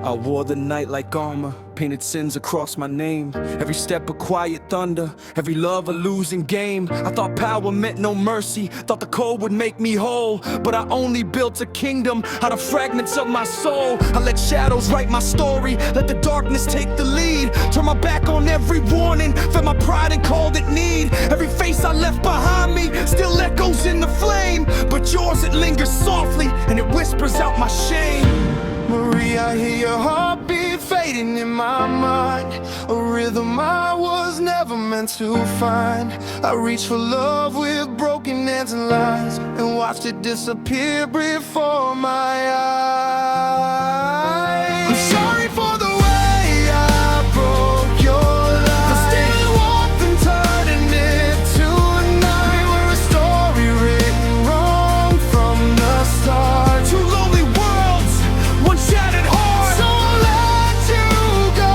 I wore the night like armor, painted sins across my name. Every step a quiet thunder, every love a losing game. I thought power meant no mercy, thought the code would make me whole. But I only built a kingdom out of fragments of my soul. I let shadows write my story, let the darkness take the lead. Turned my back on every warning, fed my pride and called it need. Every face I left behind me still echoes in the flame, but yours, it lingers softly and it whispers out my shame. Marie, I hear your heartbeat fading in my mind, a rhythm I was never meant to find. I reached for love with broken hands and lies, and watched it disappear before my eyes. I'm sorry for the way I broke your life, for stealing warmth and turning it to a night. We were a story written wrong from the start. Two lonely worlds, one shattered heart. So I'll let you go,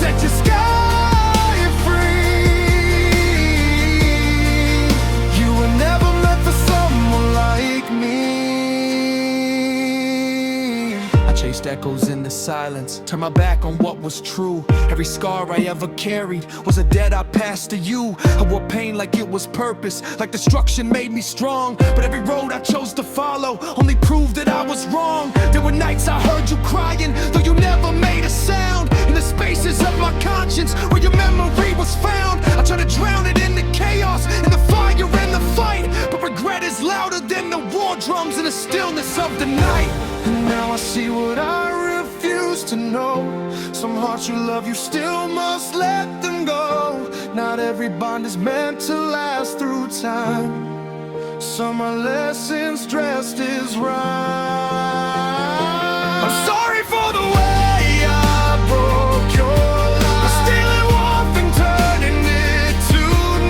set your sky free. You were never meant for someone like me. I chased echoes in the silence, turned my back on what was true. Every scar I ever carried was a debt I passed to you. I wore pain like it was purpose, like destruction made me strong. But every road I chose to follow only proved that I was wrong. There were nights I heard you crying, though you never made a sound. In the spaces of my conscience where your memory was found, I tried to drown it in the chaos, in the fire and the fight. But regret is louder than the war drums in the stillness of the night. And now I see what I refuse to know. Some hearts you love, you still must let them go. Not every bond is meant to last through time. Some are lessons dressed as rhyme. I'm sorry for the way I broke your life, for stealing warmth and turning it to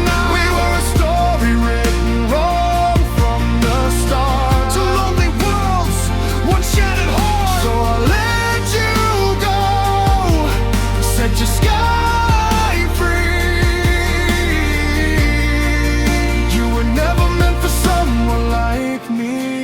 night. We were a story written wrong from the start. Two lonely worlds, one shattered heart. So I'll let you go, set your sky free. You were never meant for someone like me.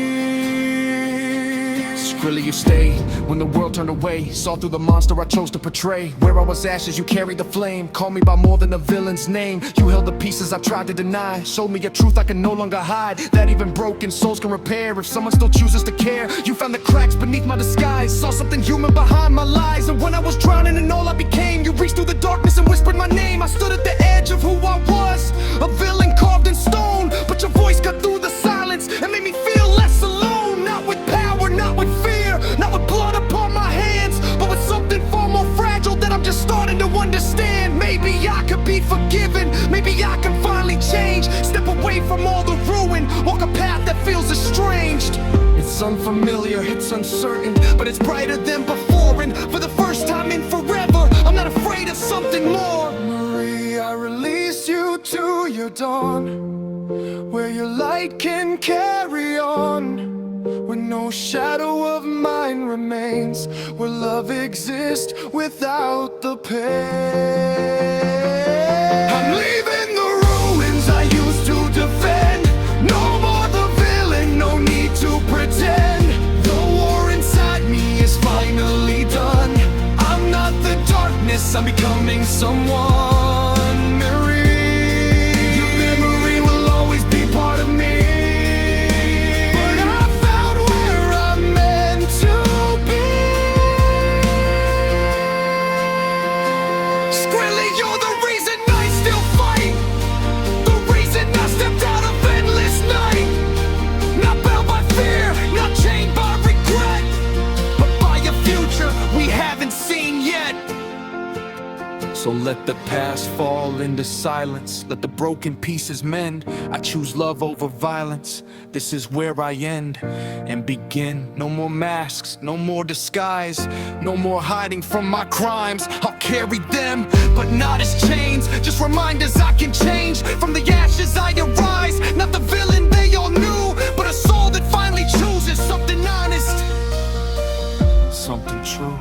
Really, you stayed when the world turned away. Saw through the monster I chose to portray. Where I was ashes, you carried the flame. Called me by more than a villain's name. You held the pieces I tried to deny. Showed me a truth I can no longer hide, that even broken souls can repair if someone still chooses to care. You found the cracks beneath my disguise, saw something human behind my lies. And when I was drowning in all I became, you reached through the darkness and whispered my name. I stood at the edge of who I was, a villain carved in stone. But your voice cut through the silence and made me feel less alone. Not with power, not with fear, not with blood upon my hands, but with something far more fragile that I'm just starting to understand. Maybe I could be forgiven, maybe I can finally change. Step away from all the ruin, walk a path that feels estranged. It's unfamiliar, it's uncertain, but it's brighter than before. And for the first time in forever, I'm not afraid of something more. Marie, I release you to your dawn, where your light can carry on, where no shadow of mine remains, where love exists without the pain. I'm leaving the ruins I used to defend. No more the villain, no need to pretend. The war inside me is finally done. I'm not the darkness, I'm becoming someone. Marie, your memory will always be part of me. So let the past fall into silence, let the broken pieces mend. I choose love over violence, this is where I end and begin. No more masks, no more disguise, no more hiding from my crimes. I'll carry them, but not as chains, just reminders I can change. From the ashes I arise, not the villain they all knew, but a soul that finally chooses something honest, something true.